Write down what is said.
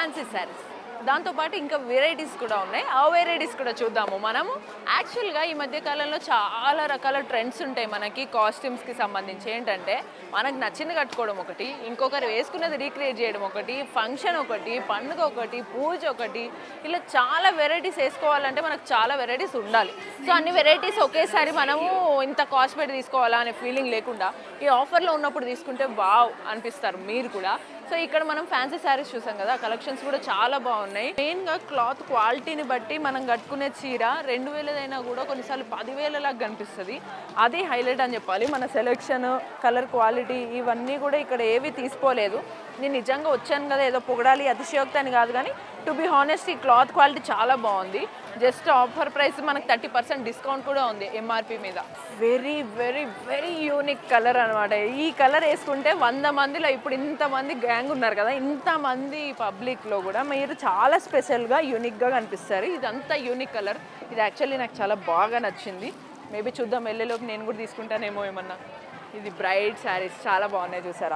Fancy saris. దాంతోపాటు ఇంకా varieties కూడా ఉన్నాయి. ఆ వెరైటీస్ కూడా చూద్దాము మనము. యాక్చువల్గా ఈ మధ్య కాలంలో చాలా రకాల ట్రెండ్స్ ఉంటాయి మనకి కాస్ట్యూమ్స్కి సంబంధించి. ఏంటంటే మనకు నచ్చింది కట్టుకోవడం ఒకటి, ఇంకొకరు వేసుకున్నది రీక్రియేట్ చేయడం ఒకటి, ఫంక్షన్ ఒకటి, పండుగ ఒకటి, పూజ ఒకటి, ఇలా చాలా వెరైటీస్ వేసుకోవాలంటే మనకు చాలా వెరైటీస్ ఉండాలి. సో అన్ని వెరైటీస్ ఒకేసారి మనము ఇంత కాస్ట్ పెట్టి తీసుకోవాలా అనే ఫీలింగ్ లేకుండా ఈ ఆఫర్లో ఉన్నప్పుడు తీసుకుంటే వావ్ అనిపిస్తారు మీరు కూడా. సో ఇక్కడ మనం ఫ్యాన్సీ శారీస్ చూసాం కదా, కలెక్షన్స్ కూడా చాలా బాగున్నాయి. మెయిన్గా క్లాత్ క్వాలిటీని బట్టి మనం కట్టుకునే చీర 2000 అయినా కూడా కొన్నిసార్లు 10,000 లాగా కనిపిస్తుంది. అది హైలైట్ అని చెప్పాలి. మన సెలెక్షన్, కలర్ క్వాలిటీ ఇవన్నీ కూడా ఇక్కడ ఏవి తీసుకోలేదు. నేను నిజంగా వచ్చాను కదా ఏదో పొగడాలి అతిశయోక్తి అని కాదు, కానీ టు బి హానెస్ట్ ఈ క్లాత్ క్వాలిటీ చాలా బాగుంది. జస్ట్ ఆఫర్ ప్రైస్ మనకు 30% డిస్కౌంట్ కూడా ఉంది ఎంఆర్పి మీద. Very very very unique colour అనమాట. ఈ కలర్ వేసుకుంటే 100 మందిలో, ఇప్పుడు ఇంతమంది గ్యాంగ్ ఉన్నారు కదా, ఇంతమంది పబ్లిక్లో కూడా మీరు చాలా స్పెషల్గా యూనిక్గా కనిపిస్తారు. ఇదంతా యూనిక్ కలర్. ఇది యాక్చువల్లీ నాకు చాలా బాగా నచ్చింది. మేబీ చూద్దాం వెళ్ళేలోపు నేను కూడా తీసుకుంటానేమో ఏమన్నా. ఇది బ్రైడ్ శారీస్ చాలా బాగున్నాయి చూసారా.